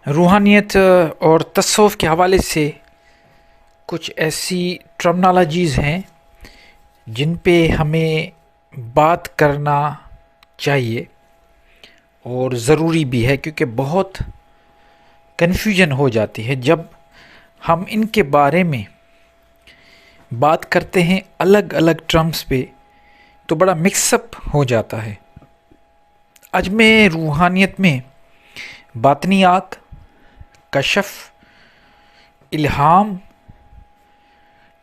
روحانیت اور تصوف کے حوالے سے کچھ ایسی ٹرمنالوجیز ہیں جن پہ ہمیں بات کرنا چاہیے اور ضروری بھی ہے، کیونکہ بہت کنفیوژن ہو جاتی ہے جب ہم ان کے بارے میں بات کرتے ہیں الگ الگ ٹرمز پہ، تو بڑا مکس اپ ہو جاتا ہے۔ آج میں روحانیت میں باطنیات، کشف، الہام،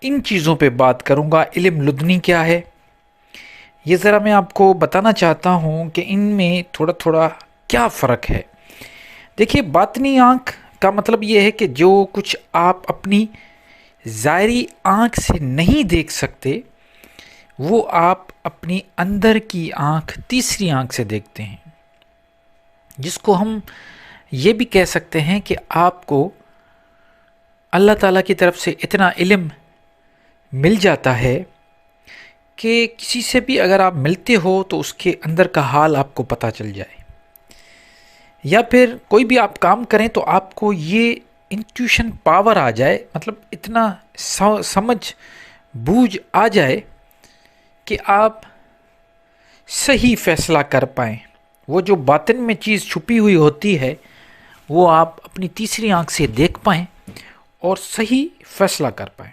ان چیزوں پہ بات کروں گا۔ علم لدنی کیا ہے، یہ ذرا میں آپ کو بتانا چاہتا ہوں کہ ان میں تھوڑا تھوڑا کیا فرق ہے۔ دیکھیے، باطنی آنکھ کا مطلب یہ ہے کہ جو کچھ آپ اپنی ظاہری آنکھ سے نہیں دیکھ سکتے، وہ آپ اپنی اندر کی آنکھ، تیسری آنکھ سے دیکھتے ہیں، جس کو ہم یہ بھی کہہ سکتے ہیں کہ آپ کو اللہ تعالیٰ کی طرف سے اتنا علم مل جاتا ہے کہ کسی سے بھی اگر آپ ملتے ہو تو اس کے اندر کا حال آپ کو پتہ چل جائے، یا پھر کوئی بھی آپ کام کریں تو آپ کو یہ انٹیوشن پاور آ جائے، مطلب اتنا سمجھ بوجھ آ جائے کہ آپ صحیح فیصلہ کر پائیں۔ وہ جو باطن میں چیز چھپی ہوئی ہوتی ہے، وہ آپ اپنی تیسری آنکھ سے دیکھ پائیں اور صحیح فیصلہ کر پائیں۔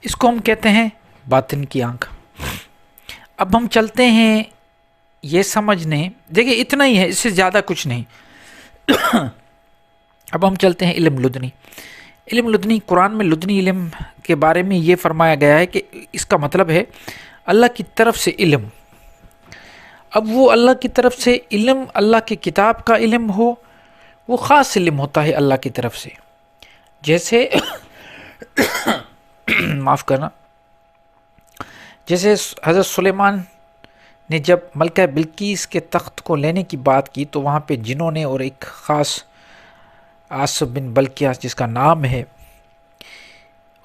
اس کو ہم کہتے ہیں باطن کی آنکھ۔ اب ہم چلتے ہیں یہ سمجھنے، دیکھیں اتنا ہی ہے، اس سے زیادہ کچھ نہیں۔ اب ہم چلتے ہیں علم لدنی۔ علم لدنی، قرآن میں لدنی علم کے بارے میں یہ فرمایا گیا ہے کہ اس کا مطلب ہے اللہ کی طرف سے علم۔ اب وہ اللہ کی طرف سے علم، اللہ کی کتاب کا علم ہو، وہ خاص علم ہوتا ہے اللہ کی طرف سے۔ جیسے معاف کرنا، جیسے حضرت سلیمان نے جب ملکہ بلقیس کے تخت کو لینے کی بات کی تو وہاں پہ جنوں نے اور ایک خاص آصف بن بلقیس جس کا نام ہے،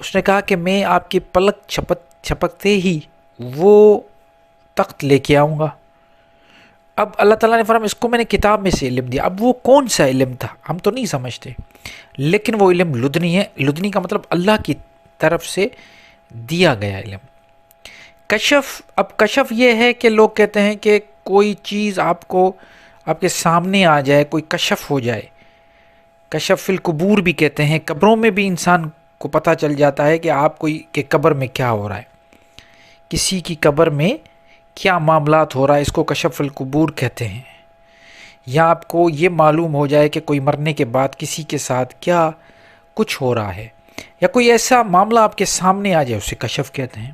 اس نے کہا کہ میں آپ کی پلک چھپکتے ہی وہ تخت لے کے آؤں گا۔ اب اللہ تعالیٰ نے فرمایا اس کو میں نے کتاب میں سے علم دیا۔ اب وہ کون سا علم تھا ہم تو نہیں سمجھتے، لیکن وہ علم لدنی ہے۔ لدنی کا مطلب اللہ کی طرف سے دیا گیا علم۔ کشف، اب کشف یہ ہے کہ لوگ کہتے ہیں کہ کوئی چیز آپ کو آپ کے سامنے آ جائے، کوئی کشف ہو جائے۔ کشف فی القبور بھی کہتے ہیں، قبروں میں بھی انسان کو پتہ چل جاتا ہے کہ آپ کوئی کہ قبر میں کیا ہو رہا ہے، کسی کی قبر میں کیا معاملات ہو رہا ہے، اس کو کشف فی القبور کہتے ہیں۔ یا آپ کو یہ معلوم ہو جائے کہ کوئی مرنے کے بعد کسی کے ساتھ کیا کچھ ہو رہا ہے، یا کوئی ایسا معاملہ آپ کے سامنے آ جائے، اسے کشف کہتے ہیں۔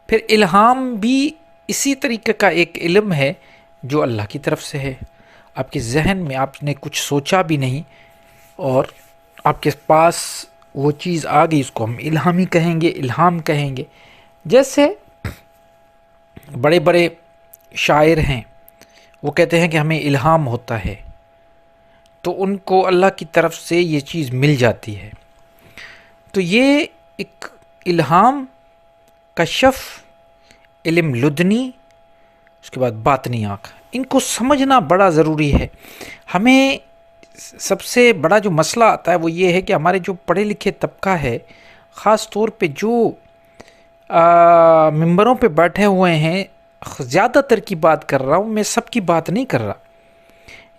پھر الہام بھی اسی طریقے کا ایک علم ہے جو اللہ کی طرف سے ہے۔ آپ کے ذہن میں آپ نے کچھ سوچا بھی نہیں اور آپ کے پاس وہ چیز آ گئی، اس کو ہم الہامی کہیں گے، الہام کہیں گے۔ جیسے بڑے بڑے شاعر ہیں، وہ کہتے ہیں کہ ہمیں الہام ہوتا ہے، تو ان کو اللہ کی طرف سے یہ چیز مل جاتی ہے۔ تو یہ ایک الہام، کشف، علم لدنی، اس کے بعد باطنی آنکھ، ان کو سمجھنا بڑا ضروری ہے۔ ہمیں سب سے بڑا جو مسئلہ آتا ہے وہ یہ ہے کہ ہمارے جو پڑھے لکھے طبقہ ہے، خاص طور پہ جو ممبروں پہ بیٹھے ہوئے ہیں، زیادہ تر کی بات کر رہا ہوں میں، سب کی بات نہیں کر رہا،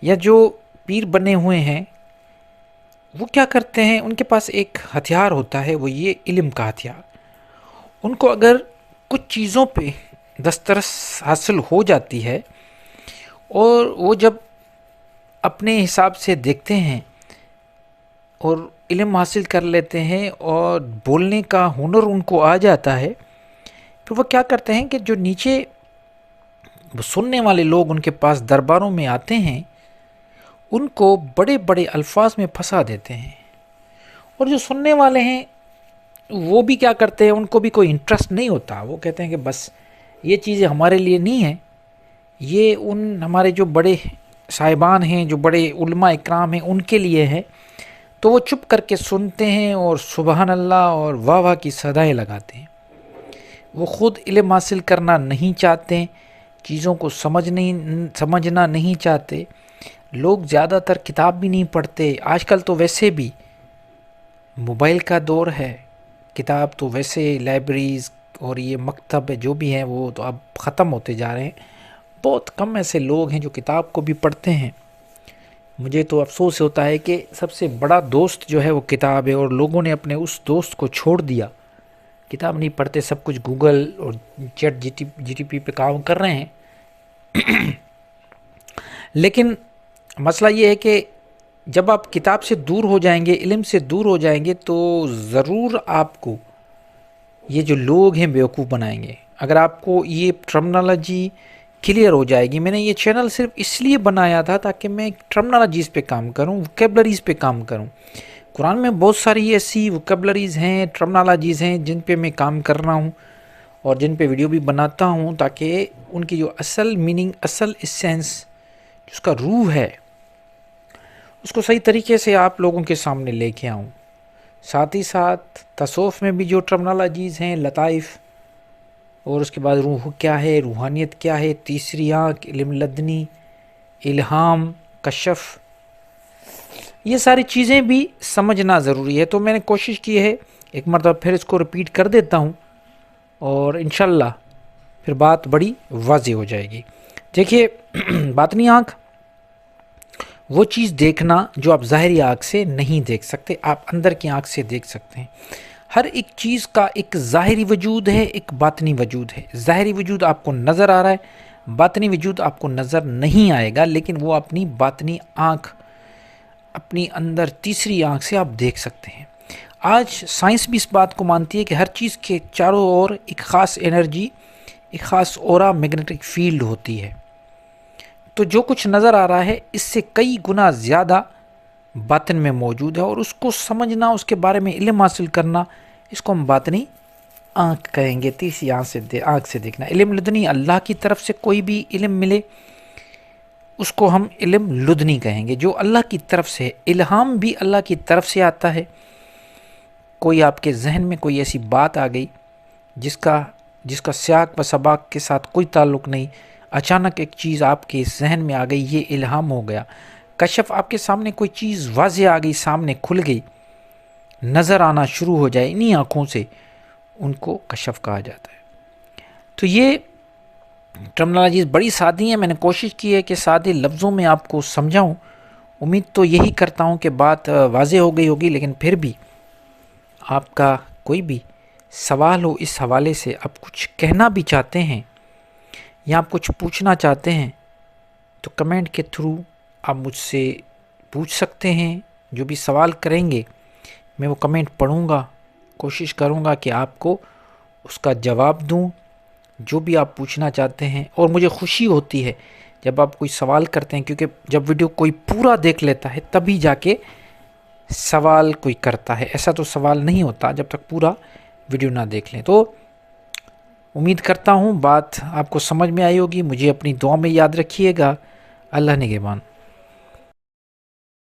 یا جو پیر بنے ہوئے ہیں، وہ کیا کرتے ہیں، ان کے پاس ایک ہتھیار ہوتا ہے، وہ یہ علم کا ہتھیار۔ ان کو اگر کچھ چیزوں پہ دسترس حاصل ہو جاتی ہے اور وہ جب اپنے حساب سے دیکھتے ہیں اور علم حاصل کر لیتے ہیں اور بولنے کا ہنر ان کو آ جاتا ہے، پھر وہ کیا کرتے ہیں کہ جو نیچے سننے والے لوگ ان کے پاس درباروں میں آتے ہیں، ان کو بڑے بڑے الفاظ میں پھنسا دیتے ہیں، اور جو سننے والے ہیں وہ بھی کیا کرتے ہیں، ان کو بھی کوئی انٹرسٹ نہیں ہوتا، وہ کہتے ہیں کہ بس یہ چیزیں ہمارے لیے نہیں ہیں، یہ ان ہمارے جو بڑے صاحبان ہیں، جو بڑے علماء اکرام ہیں، ان کے لیے ہے۔ تو وہ چپ کر کے سنتے ہیں اور سبحان اللہ اور واہ واہ کی صدائیں لگاتے ہیں۔ وہ خود علم حاصل کرنا نہیں چاہتے، چیزوں کو سمجھنا نہیں چاہتے، لوگ زیادہ تر کتاب بھی نہیں پڑھتے. آج کل تو ویسے بھی موبائل کا دور ہے. کتاب تو ویسے لائبریریز اور یہ مکتب جو بھی ہیں وہ تو اب ختم ہوتے جا رہے ہیں. بہت کم ایسے لوگ ہیں جو کتاب کو بھی پڑھتے ہیں. مجھے تو افسوس ہوتا ہے کہ سب سے بڑا دوست جو ہے وہ کتاب ہے، اور لوگوں نے اپنے اس دوست کو چھوڑ دیا. کتاب نہیں پڑھتے، سب کچھ گوگل اور چیٹ جی ٹی پی پہ کام کر رہے ہیں. لیکن مسئلہ یہ ہے کہ جب آپ کتاب سے دور ہو جائیں گے، علم سے دور ہو جائیں گے، تو ضرور آپ کو یہ جو لوگ ہیں بیوقوف بنائیں گے. اگر آپ کو یہ ٹرمنالوجی کلیئر ہو جائے گی. میں نے یہ چینل صرف اس لیے بنایا تھا تاکہ میں ٹرمنالوجیز پہ کام کروں، ووکیبلریز پہ کام کروں. قرآن میں بہت ساری ایسی ووکیبلریز ہیں، ٹرمنالوجیز ہیں جن پہ میں کام کر رہا ہوں اور جن پہ ویڈیو بھی بناتا ہوں، تاکہ ان کی جو اصل میننگ، اصل اسینس، اس کا روح ہے، اس کو صحیح طریقے سے آپ لوگوں کے سامنے لے کے آؤں. ساتھ ہی ساتھ تصوف میں بھی جو ٹرمنالوجیز ہیں، لطائف، اور اس کے بعد روح کیا ہے، روحانیت کیا ہے، تیسری آنکھ، علم لدنی، الہام، کشف، یہ ساری چیزیں بھی سمجھنا ضروری ہے. تو میں نے کوشش کی ہے، ایک مرتبہ پھر اس کو ریپیٹ کر دیتا ہوں، اور انشاءاللہ پھر بات بڑی واضح ہو جائے گی. دیکھیے، باطنی آنکھ وہ چیز دیکھنا جو آپ ظاہری آنکھ سے نہیں دیکھ سکتے، آپ اندر کی آنکھ سے دیکھ سکتے ہیں. ہر ایک چیز کا ایک ظاہری وجود ہے، ایک باطنی وجود ہے. ظاہری وجود آپ کو نظر آ رہا ہے، باطنی وجود آپ کو نظر نہیں آئے گا، لیکن وہ اپنی باطنی آنکھ، اپنی اندر تیسری آنکھ سے آپ دیکھ سکتے ہیں. آج سائنس بھی اس بات کو مانتی ہے کہ ہر چیز کے چاروں اور ایک خاص انرجی، ایک خاص اورا، میگنیٹک فیلڈ ہوتی ہے. تو جو کچھ نظر آ رہا ہے اس سے کئی گنا زیادہ باطن میں موجود ہے، اور اس کو سمجھنا، اس کے بارے میں علم حاصل کرنا، اس کو ہم باطنی آنکھ کہیں گے. تیسری آنکھ سے دیکھنا. علم لدنی، اللہ کی طرف سے کوئی بھی علم ملے اس کو ہم علم لدنی کہیں گے، جو اللہ کی طرف سے ہے. الہام بھی اللہ کی طرف سے آتا ہے. کوئی آپ کے ذہن میں کوئی ایسی بات آ گئی جس کا سیاق و سباق کے ساتھ کوئی تعلق نہیں، اچانک ایک چیز آپ کے ذہن میں آ گئی، یہ الہام ہو گیا. کشف، آپ کے سامنے کوئی چیز واضح آ گئی، سامنے کھل گئی، نظر آنا شروع ہو جائے انہی آنکھوں سے، ان کو کشف کہا جاتا ہے. تو یہ ٹرمنالوجیز بڑی سادی ہیں. میں نے کوشش کی ہے کہ سادے لفظوں میں آپ کو سمجھاؤں. امید تو یہی کرتا ہوں کہ بات واضح ہو گئی ہوگی، لیکن پھر بھی آپ کا کوئی بھی سوال ہو اس حوالے سے، آپ کچھ کہنا بھی چاہتے ہیں یا آپ کچھ پوچھنا چاہتے ہیں، تو کمنٹ کے تھرو آپ مجھ سے پوچھ سکتے ہیں. جو بھی سوال کریں گے میں وہ کمنٹ پڑھوں گا، کوشش کروں گا کہ آپ کو اس کا جواب دوں جو بھی آپ پوچھنا چاہتے ہیں. اور مجھے خوشی ہوتی ہے جب آپ کوئی سوال کرتے ہیں، کیونکہ جب ویڈیو کوئی پورا دیکھ لیتا ہے تبھی جا کے سوال کوئی کرتا ہے. ایسا تو سوال نہیں ہوتا جب تک پورا ویڈیو نہ دیکھ لیں. تو امید کرتا ہوں بات آپ کو سمجھ میں آئی ہوگی. مجھے اپنی دعا میں یاد رکھیے گا. اللہ نگہبان.